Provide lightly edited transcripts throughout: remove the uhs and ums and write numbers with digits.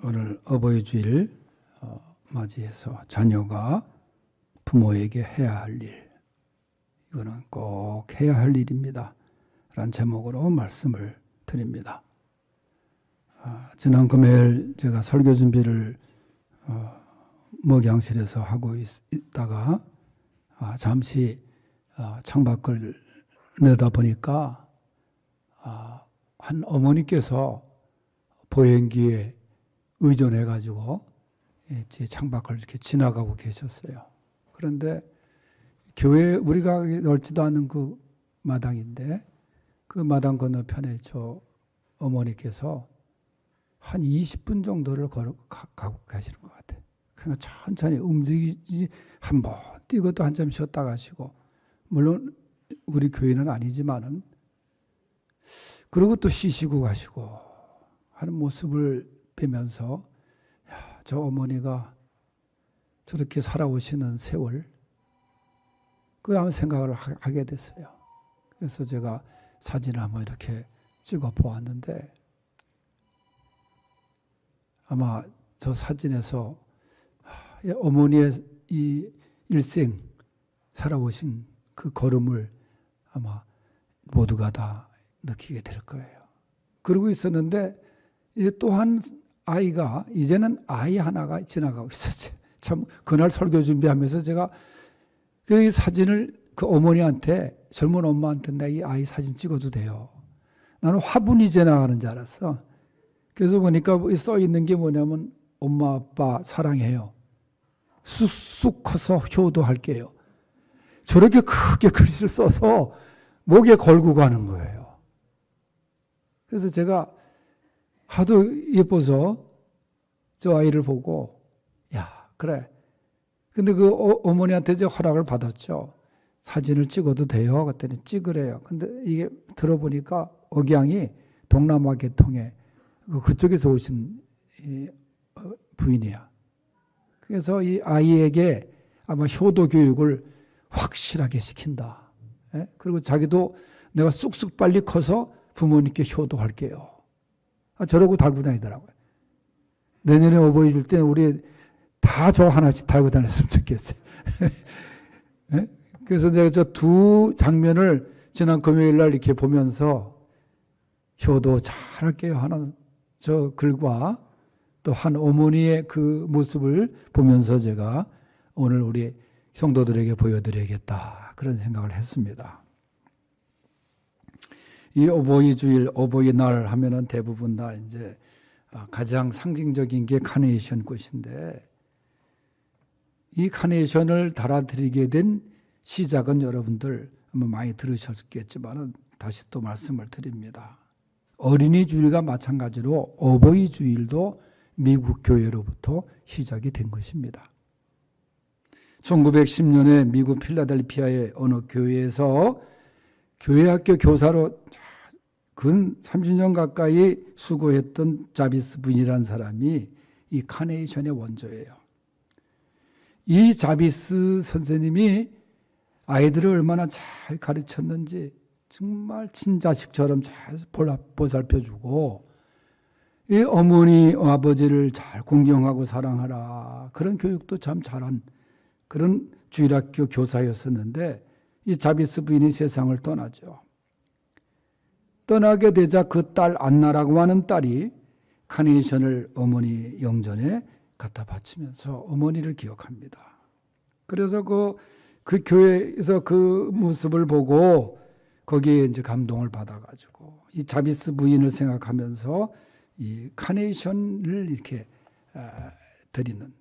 오늘 어버이 주일 맞이해서 자녀가 부모에게 해야 할 일, 이거는 꼭 해야 할 일입니다 라는 제목으로 말씀을 드립니다. 지난 금요일 제가 설교 준비를 목양실에서 하고 있다가 잠시 창밖을 내다보니까 한 어머니께서 보행기에 의존해가지고 제 창밖을 이렇게 지나가고 계셨어요. 그런데 교회 우리가 넓지도 않은 그 마당인데 그 마당 건너편에 저 어머니께서 한 20분 정도를 가고 계시는 것 같아요. 그냥 천천히 움직이지 한번 뛰고 또 한참 쉬었다 가시고, 물론 우리 교회는 아니지만은 그리고 또 쉬시고 가시고 하는 모습을 보면서 저 어머니가 저렇게 살아오시는 세월, 그걸 한번 생각을 하게 됐어요. 그래서 제가 사진을 한번 이렇게 찍어 보았는데 아마 저 사진에서 어머니의 이 일생 살아오신 그 걸음을 아마 모두가 다 느끼게 될 거예요. 그러고 있었는데 이제 또 한 아이가, 이제는 아이 하나가 지나가고 있었어요. 참 그날 설교 준비하면서 제가 그 사진을 그 어머니한테, 젊은 엄마한테 내가 이 아이 사진 찍어도 돼요. 나는 화분이 지나가는 줄 알았어. 그래서 보니까 써 있는 게 뭐냐면 엄마 아빠 사랑해요. 쑥쑥 커서 효도할게요. 저렇게 크게 글씨를 써서 목에 걸고 가는 거예요. 그래서 제가 하도 예뻐서 저 아이를 보고 야 그래. 근데 그 어머니한테 이제 허락을 받았죠. 사진을 찍어도 돼요. 그랬더니 찍으래요. 근데 이게 들어보니까 억양이 동남아 계통의 그쪽에서 오신 부인이야. 그래서 이 아이에게 아마 효도 교육을 확실하게 시킨다. 그리고 자기도 내가 쑥쑥 빨리 커서 부모님께 효도할게요. 저러고 달고 다니더라고요. 내년에 어버이 줄 때는 우리 다 저 하나씩 달고 다녔으면 좋겠어요. 그래서 내가 저 두 장면을 지난 금요일 날 이렇게 보면서 효도 잘할게요 하는 저 글과 또 한 어머니의 그 모습을 보면서 제가 오늘 우리 성도들에게 보여드려야겠다, 그런 생각을 했습니다. 이 어버이 주일, 어버이 날 하면은 대부분 다 이제 가장 상징적인 게 카네이션 꽃인데, 이 카네이션을 달아드리게 된 시작은 여러분들 아마 많이 들으셨겠지만 다시 또 말씀을 드립니다. 어린이 주일과 마찬가지로 어버이 주일도 미국 교회로부터 시작이 된 것입니다. 1910년에 미국 필라델피아의 어느 교회에서 교회학교 교사로 근 30년 가까이 수고했던 자비스 부인이라는 사람이 이 카네이션의 원조예요. 이 자비스 선생님이 아이들을 얼마나 잘 가르쳤는지 정말 친자식처럼 잘 보살펴주고, 이 어머니 아버지를 잘 공경하고 사랑하라, 그런 교육도 참 잘한 그런 주일학교 교사였었는데, 이 자비스 부인이 세상을 떠나죠. 떠나게 되자 그 딸 안나라고 하는 딸이 카네이션을 어머니 영전에 갖다 바치면서 어머니를 기억합니다. 그래서 그 교회에서 그 모습을 보고 거기에 이제 감동을 받아가지고 이 자비스 부인을 생각하면서 이 카네이션을 이렇게 드리는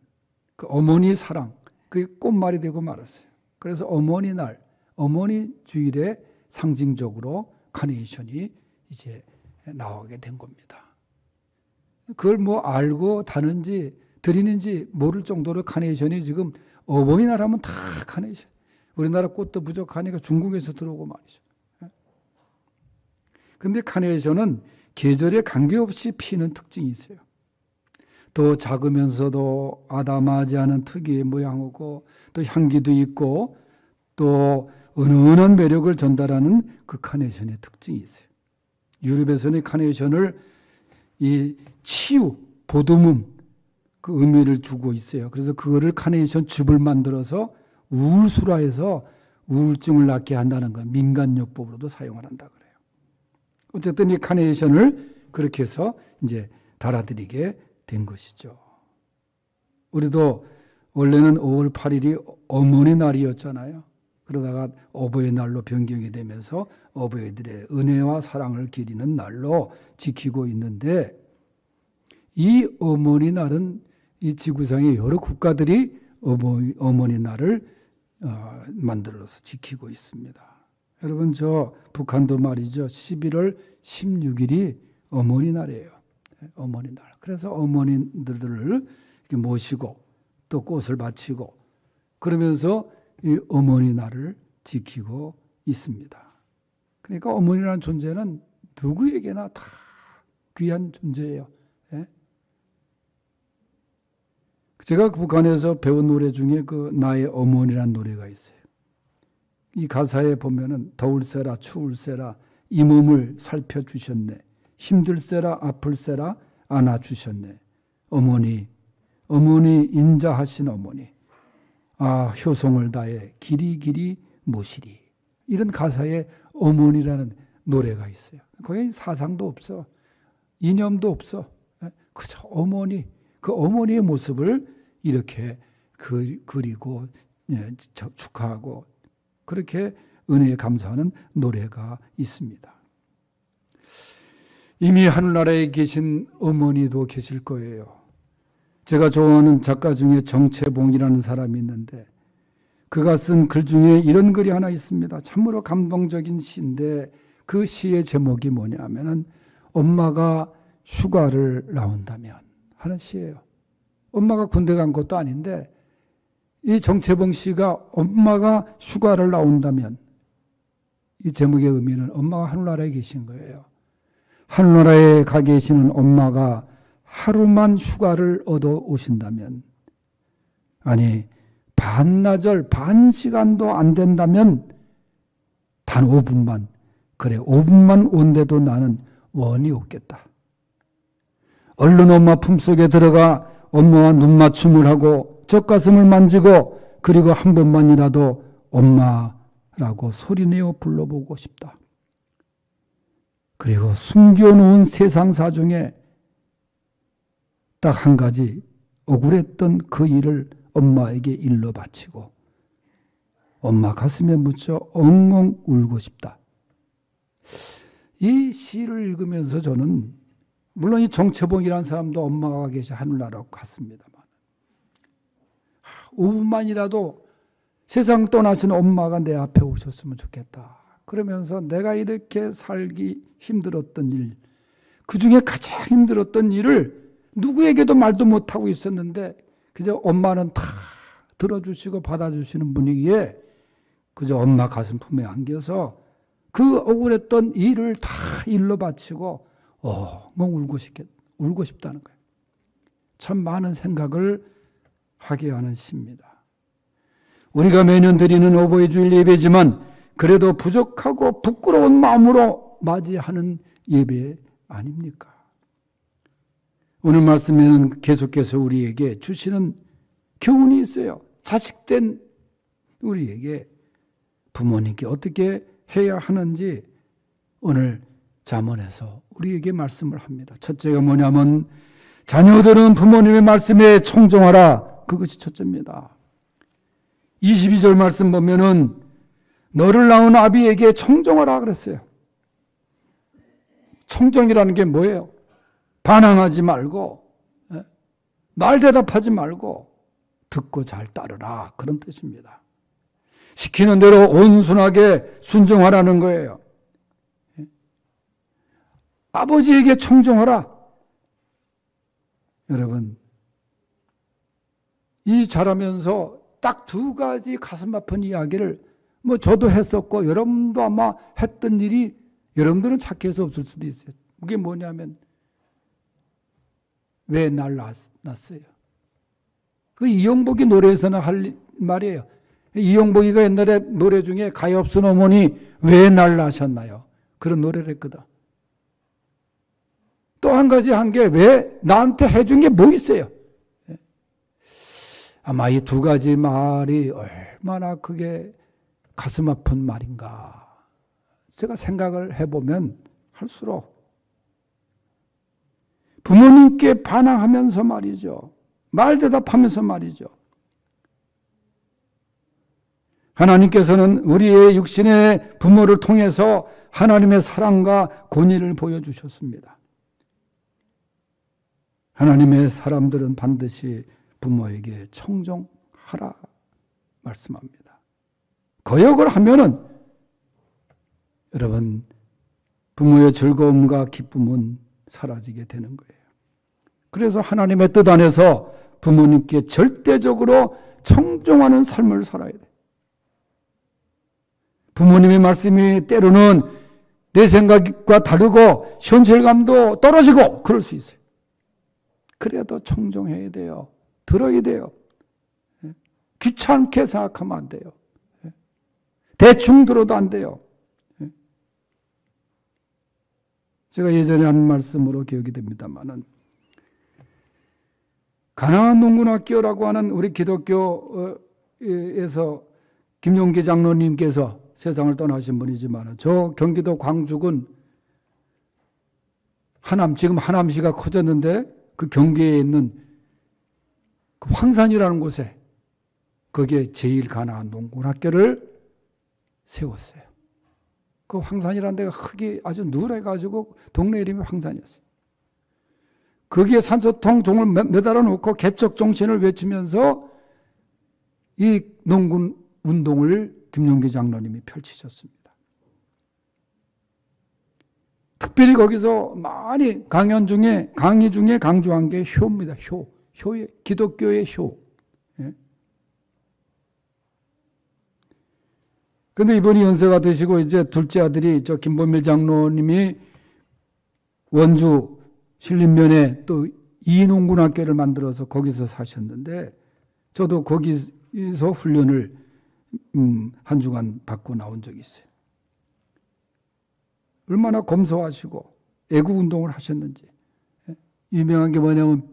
그 어머니 사랑, 그게 꽃말이 되고 말았어요. 그래서 어머니 날, 어머니 주일에 상징적으로 카네이션이 이제 나오게 된 겁니다. 그걸 뭐 알고 다는지 드리는지 모를 정도로 카네이션이 지금 어버이날 하면 다 카네이션. 우리나라 꽃도 부족하니까 중국에서 들어오고 말이죠. 그런데 카네이션은 계절에 관계없이 피는 특징이 있어요. 더 작으면서도 아담하지 않은 특유의 모양이고 또 향기도 있고 또 은은한 매력을 전달하는 그 카네이션의 특징이 있어요. 유럽에서는 카네이션을 이 치유, 보듬음 그 의미를 두고 있어요. 그래서 그거를 카네이션 즙을 만들어서 우울수라해서 우울증을 낫게 한다는 건 민간요법으로도 사용을 한다 그래요. 어쨌든 이 카네이션을 그렇게 해서 이제 달아드리게 된 것이죠. 우리도 원래는 5월 8일이 어머니 날이었잖아요. 그러다가 어버이날로 변경이 되면서 어버이들의 은혜와 사랑을 기리는 날로 지키고 있는데, 이 어머니 날은 이 지구상의 여러 국가들이 어머니 날을 만들어서 지키고 있습니다. 여러분, 저 북한도 말이죠. 11월 16일이 어머니 날이에요. 어머니 날. 그래서 어머니들을 이렇게 모시고 또 꽃을 바치고 그러면서 이 어머니 날을 지키고 있습니다. 그러니까 어머니라는 존재는 누구에게나 다 귀한 존재예요. 예? 제가 북한에서 배운 노래 중에 그 나의 어머니라는 노래가 있어요. 이 가사에 보면은 더울세라 추울세라 이 몸을 살펴주셨네. 힘들세라 아플세라 안아주셨네. 어머니, 어머니 인자하신 어머니. 아, 효성을 다해 길이 모시리. 이런 가사에 어머니라는 노래가 있어요. 거기 사상도 없어. 이념도 없어. 그저 어머니, 그 어머니의 모습을 이렇게 그리고 축하하고 그렇게 은혜에 감사하는 노래가 있습니다. 이미 하늘나라에 계신 어머니도 계실 거예요. 제가 좋아하는 작가 중에 정채봉이라는 사람이 있는데 그가 쓴 글 중에 이런 글이 하나 있습니다. 참으로 감동적인 시인데 그 시의 제목이 뭐냐면은 엄마가 휴가를 나온다면 하는 시예요. 엄마가 군대 간 것도 아닌데 이 정채봉 씨가 엄마가 휴가를 나온다면, 이 제목의 의미는 엄마가 하늘나라에 계신 거예요. 하늘나라에 가 계시는 엄마가 하루만 휴가를 얻어 오신다면, 아니 반나절 반시간도 안 된다면 단 5분만, 그래 5분만 온데도 나는 원이 없겠다. 얼른 엄마 품속에 들어가 엄마와 눈맞춤을 하고 젖가슴을 만지고 그리고 한 번만이라도 엄마라고 소리내어 불러보고 싶다. 그리고 숨겨놓은 세상사 중에 딱 한 가지 억울했던 그 일을 엄마에게 일러 바치고 엄마 가슴에 묻혀 엉엉 울고 싶다. 이 시를 읽으면서 저는 물론 이 정채봉이라는 사람도 엄마가 계시 하늘나라로 갔습니다만 5분만이라도 세상 떠나신 엄마가 내 앞에 오셨으면 좋겠다. 그러면서 내가 이렇게 살기 힘들었던 일, 그 중에 가장 힘들었던 일을 누구에게도 말도 못하고 있었는데 그저 엄마는 다 들어주시고 받아주시는 분위기에 그저 엄마 가슴 품에 안겨서 그 억울했던 일을 다 일러 바치고 울고 싶다는 거예요. 참 많은 생각을 하게 하는 시입니다. 우리가 매년 드리는 어버이 주일 예배지만 그래도 부족하고 부끄러운 마음으로 맞이하는 예배 아닙니까? 오늘 말씀에는 계속해서 우리에게 주시는 교훈이 있어요. 자식된 우리에게 부모님께 어떻게 해야 하는지 오늘 잠언에서 우리에게 말씀을 합니다. 첫째가 뭐냐면 자녀들은 부모님의 말씀에 청종하라. 그것이 첫째입니다. 22절 말씀 보면은 너를 낳은 아비에게 청종하라 그랬어요. 청정이라는 게 뭐예요? 반항하지 말고 말 대답하지 말고 듣고 잘 따르라 그런 뜻입니다. 시키는 대로 온순하게 순종하라는 거예요. 아버지에게 청종하라. 여러분, 이 자라면서 딱 두 가지 가슴 아픈 이야기를 저도 했었고 여러분도 아마 했던 일이 여러분들은 착해서 없을 수도 있어요. 그게 뭐냐면 왜 날 낳았어요? 그 이용복이 노래에서는 할 말이에요. 이용복이가 옛날에 노래 중에 가엾은 어머니 왜 날 낳으셨나요? 그런 노래를 했거든. 또 한 가지 한 게 왜 나한테 해준 게 뭐 있어요? 아마 이 두 가지 말이 얼마나 그게 가슴 아픈 말인가. 제가 생각을 해보면 할수록 부모님께 반항하면서 말이죠. 말 대답하면서 말이죠. 하나님께서는 우리의 육신의 부모를 통해서 하나님의 사랑과 권위를 보여주셨습니다. 하나님의 사람들은 반드시 부모에게 청정하라 말씀합니다. 거역을 하면은 여러분 부모의 즐거움과 기쁨은 사라지게 되는 거예요. 그래서 하나님의 뜻 안에서 부모님께 절대적으로 청종하는 삶을 살아야 돼요. 부모님의 말씀이 때로는 내 생각과 다르고 현실감도 떨어지고 그럴 수 있어요. 그래도 청종해야 돼요. 들어야 돼요. 귀찮게 생각하면 안 돼요. 대충 들어도 안 돼요. 제가 예전에 한 말씀으로 기억이 됩니다만은 가나안 농군학교라고 하는 우리 기독교에서 김용기 장로님께서 세상을 떠나신 분이지만 저 경기도 광주군 지금 하남시가 커졌는데 그 경계에 있는 그 황산이라는 곳에 거기에 제일 가나안 농군학교를 세웠어요. 그 황산이라는 데가 흙이 아주 누래가지고 동네 이름이 황산이었어요. 거기에 산소통 종을 매달아 놓고 개척 정신을 외치면서 이 농군 운동을 김용기 장로님이 펼치셨습니다. 특별히 거기서 많이 강의 중에 강조한 게 효입니다. 효의 기독교의 효. 그런데 이번이 연세가 되시고 이제 둘째 아들이 저 김범일 장로님이 원주 신림면에 또 이농군학교를 만들어서 거기서 사셨는데 저도 거기서 훈련을 한 주간 받고 나온 적이 있어요. 얼마나 검소하시고 애국운동을 하셨는지. 유명한 게 뭐냐면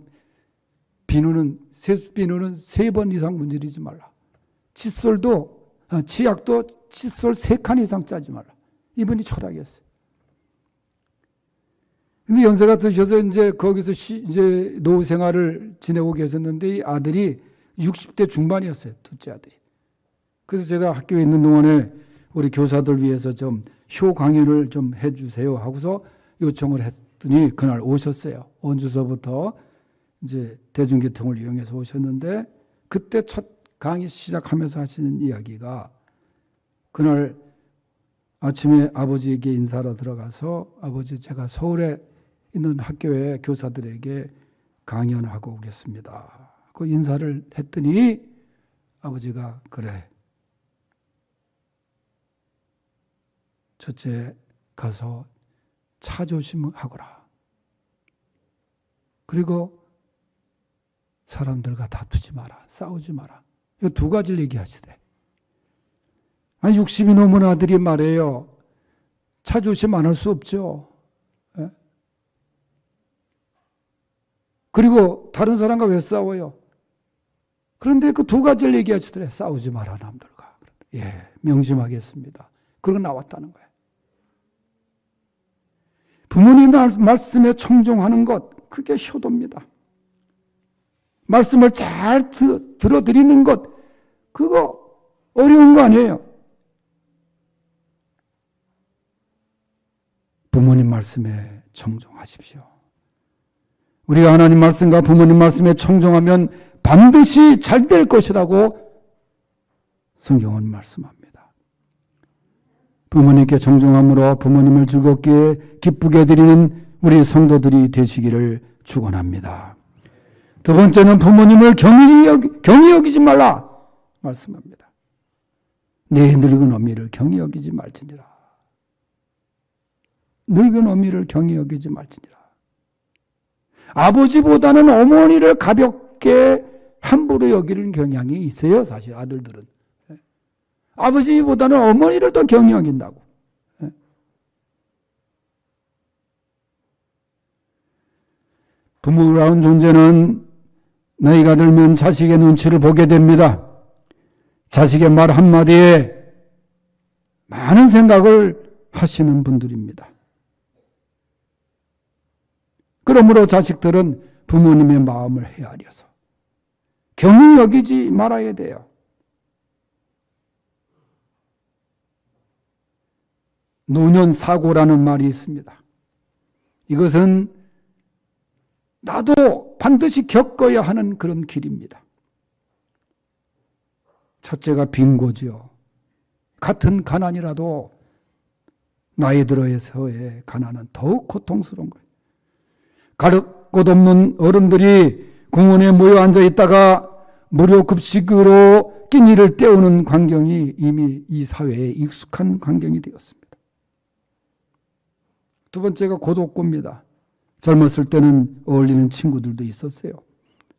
세수비누는 3번 이상 문지르지 말라. 치약도 칫솔 3칸 이상 짜지 말라. 이분이 철학이었어요. 근데 연세가 드셔서 이제 거기서 이제 노후 생활을 지내고 계셨는데 이 아들이 60대 중반이었어요. 둘째 아들이. 그래서 제가 학교에 있는 동안에 우리 교사들 위해서 좀 효 강의를 좀 해주세요 하고서 요청을 했더니 그날 오셨어요. 원주서부터 이제 대중교통을 이용해서 오셨는데 그때 첫 강의 시작하면서 하시는 이야기가 그날 아침에 아버지에게 인사하러 들어가서 아버지 제가 서울에 있는 학교의 교사들에게 강연하고 오겠습니다. 그 인사를 했더니 아버지가 그래. 첫째 가서 차 조심하거라. 그리고 사람들과 다투지 마라. 싸우지 마라. 이 두 가지를 얘기하시대. 아니 60이 넘은 아들이 말해요. 차 조심 안 할 수 없죠. 예? 그리고 다른 사람과 왜 싸워요? 그런데 그 두 가지를 얘기하시더래. 싸우지 마라 남들과. 예, 명심하겠습니다. 그러고 나왔다는 거예요. 부모님 말씀에 청종하는 것, 그게 효도입니다. 말씀을 잘 들어드리는 것, 그거 어려운 거 아니에요. 부모님 말씀에 청종하십시오. 우리가 하나님 말씀과 부모님 말씀에 청종하면 반드시 잘 될 것이라고 성경은 말씀합니다. 부모님께 청종함으로 부모님을 즐겁게 기쁘게 드리는 우리 성도들이 되시기를 축원합니다. 두 번째는 부모님을 경히 여기지 말라 말씀합니다. 내 늙은 어미를 경히 여기지 말지니라. 늙은 어미를 경히 여기지 말지니라. 아버지보다는 어머니를 가볍게 함부로 여기는 경향이 있어요. 사실 아들들은. 아버지보다는 어머니를 더 경히 여긴다고. 부모라는 존재는 나이가 들면 자식의 눈치를 보게 됩니다. 자식의 말 한마디에 많은 생각을 하시는 분들입니다. 그러므로 자식들은 부모님의 마음을 헤아려서 경히 여기지 말아야 돼요. 노년사고라는 말이 있습니다. 이것은 나도 반드시 겪어야 하는 그런 길입니다. 첫째가 빈고지요. 같은 가난이라도 나이 들어서의 가난은 더욱 고통스러운 거예요. 가를 곳 없는 어른들이 공원에 모여 앉아 있다가 무료 급식으로 끼니를 때우는 광경이 이미 이 사회에 익숙한 광경이 되었습니다. 두 번째가 고독고입니다. 젊었을 때는 어울리는 친구들도 있었어요.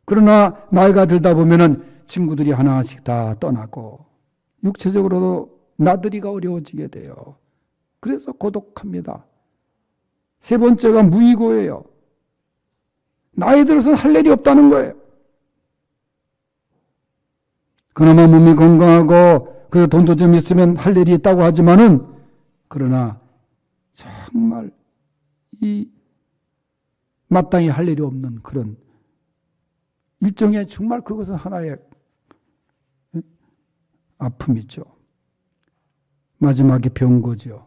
그러나 나이가 들다 보면은 친구들이 하나씩 다 떠나고 육체적으로도 나들이가 어려워지게 돼요. 그래서 고독합니다. 세 번째가 무의고예요. 나이 들어서는 할 일이 없다는 거예요. 그나마 몸이 건강하고 그 돈도 좀 있으면 할 일이 있다고 하지만은 그러나 정말 이 마땅히 할 일이 없는 그런 일종의 정말 그것은 하나의 아픔이죠. 마지막에 병고죠.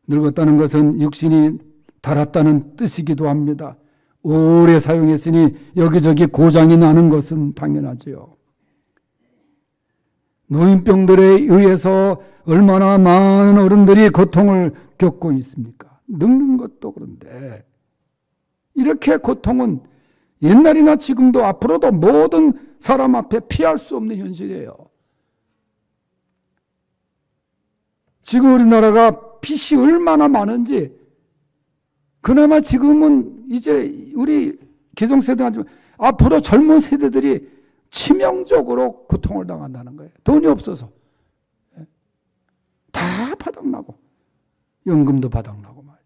늙었다는 것은 육신이 닳았다는 뜻이기도 합니다. 오래 사용했으니 여기저기 고장이 나는 것은 당연하지요. 노인병들에 의해서 얼마나 많은 어른들이 고통을 겪고 있습니까? 늙는 것도 그런데 이렇게 고통은 옛날이나 지금도 앞으로도 모든 사람 앞에 피할 수 없는 현실이에요. 지금 우리나라가 빚이 얼마나 많은지 그나마 지금은 이제 우리 기성세대가 앞으로 젊은 세대들이 치명적으로 고통을 당한다는 거예요. 돈이 없어서. 다 바닥나고 연금도 바닥나고 말이에요.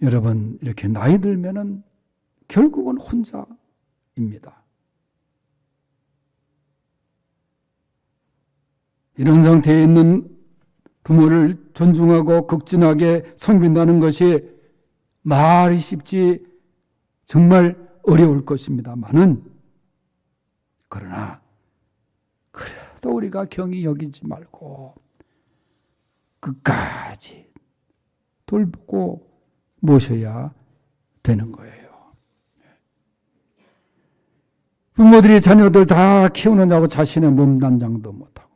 여러분 이렇게 나이 들면은 결국은 혼자입니다. 이런 상태에 있는 부모를 존중하고 극진하게 섬긴다는 것이 말이 쉽지 정말 어려울 것입니다만은 그러나 그래도 우리가 경히 여기지 말고 끝까지 돌보고 모셔야 되는 거예요. 부모들이 자녀들 다 키우느냐고 자신의 몸 단장도 못하고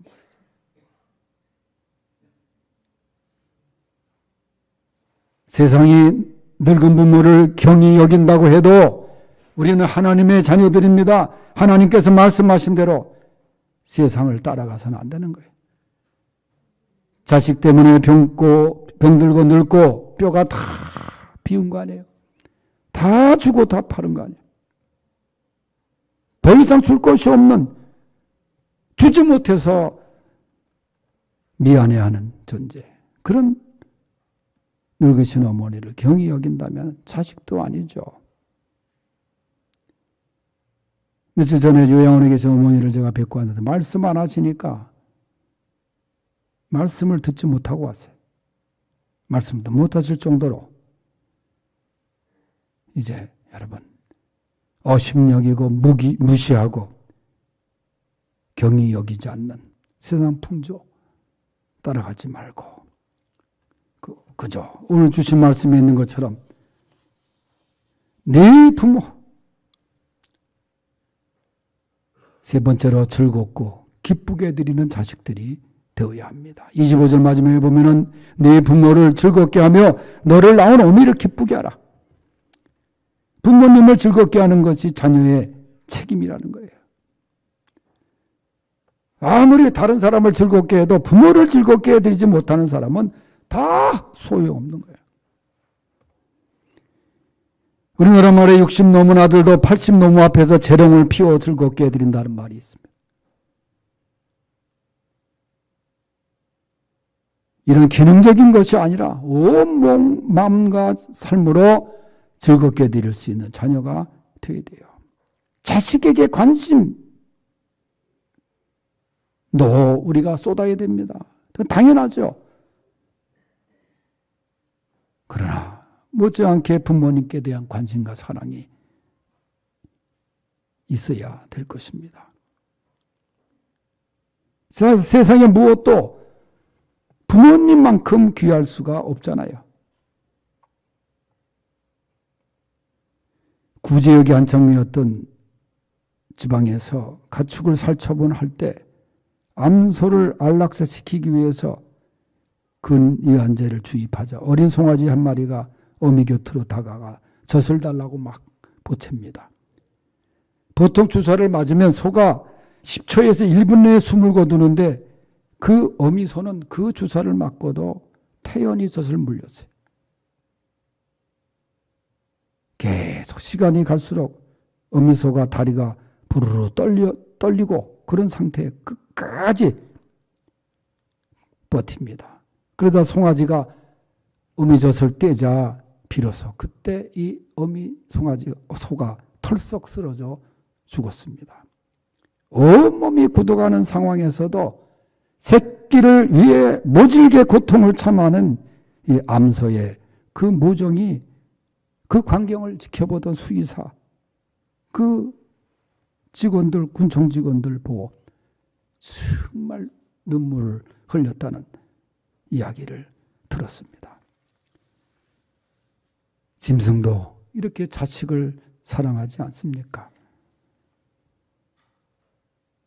세상이 늙은 부모를 경히 여긴다고 해도 우리는 하나님의 자녀들입니다. 하나님께서 말씀하신 대로 세상을 따라가서는 안 되는 거예요. 자식 때문에 병들고 늙고 뼈가 다 비운 거 아니에요. 다 주고 다 파는 거 아니에요. 더 이상 줄 것이 없는, 주지 못해서 미안해하는 존재. 그런 늙으신 어머니를 경히 여긴다면 자식도 아니죠. 며칠 전에 요양원에 계신 어머니를 제가 뵙고 왔는데 말씀 안 하시니까 말씀을 듣지 못하고 왔어요. 말씀도 못 하실 정도로 이제 여러분 어심여기고 무시하고 경히 여기지 않는 세상 풍조 따라가지 말고 그죠. 오늘 주신 말씀에 있는 것처럼 네 부모 세 번째로 즐겁고 기쁘게 드리는 자식들이 되어야 합니다. 25절 마지막에 보면은 네 부모를 즐겁게 하며 너를 낳은 어미를 기쁘게 하라. 부모님을 즐겁게 하는 것이 자녀의 책임이라는 거예요. 아무리 다른 사람을 즐겁게 해도 부모를 즐겁게 해드리지 못하는 사람은 다 소용없는 거예요. 우리나라 말에 60 넘은 아들도 80 넘은 앞에서 재롱을 피워 즐겁게 해드린다는 말이 있습니다. 이런 기능적인 것이 아니라 온몸 마음과 삶으로 즐겁게 드릴 수 있는 자녀가 되어야 돼요. 자식에게 관심도 우리가 쏟아야 됩니다. 당연하죠. 그러나 못지않게 부모님께 대한 관심과 사랑이 있어야 될 것입니다. 세상에 무엇도 부모님만큼 귀할 수가 없잖아요. 구제역이 한창이었던 지방에서 가축을 살처분 할 때 암소를 안락사시키기 위해서 근이완제를 주입하자 어린 송아지 한 마리가 어미 곁으로 다가가 젖을 달라고 막 보챕니다. 보통 주사를 맞으면 소가 10초에서 1분 내에 숨을 거두는데 그 어미 소는 그 주사를 맞고도 태연히 젖을 물렸어요. 계속 시간이 갈수록 어미 소가 다리가 부르르 떨리고 그런 상태에 끝까지 버팁니다. 그러다 송아지가 어미 젖을 떼자 비로소 그때 이 어미 소가 털썩 쓰러져 죽었습니다. 온몸이 굳어가는 상황에서도 새끼를 위해 모질게 고통을 참아하는 이 암소의 그 모정이 그 광경을 지켜보던 수의사, 그 직원들, 군청 직원들 보고 정말 눈물을 흘렸다는 이야기를 들었습니다. 짐승도 이렇게 자식을 사랑하지 않습니까?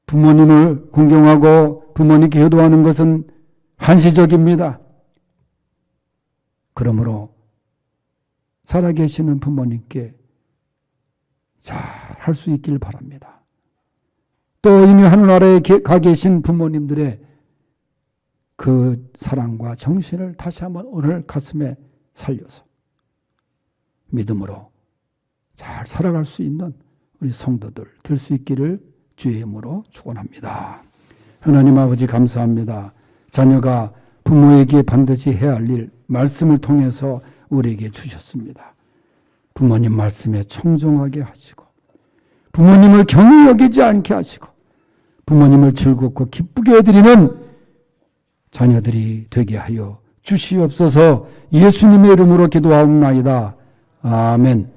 부모님을 공경하고 부모님께 효도하는 것은 한시적입니다. 그러므로 살아계시는 부모님께 잘 할 수 있길 바랍니다. 또 이미 하늘나라에 가 계신 부모님들의 그 사랑과 정신을 다시 한번 오늘 가슴에 살려서 믿음으로 잘 살아갈 수 있는 우리 성도들 될 수 있기를 주의 이름으로 축원합니다. 하나님 아버지 감사합니다. 자녀가 부모에게 반드시 해야 할 일 말씀을 통해서 우리에게 주셨습니다. 부모님 말씀에 청종하게 하시고 부모님을 경히 여기지 않게 하시고 부모님을 즐겁고 기쁘게 해드리는 자녀들이 되게 하여 주시옵소서. 예수님의 이름으로 기도하옵나이다. 아멘.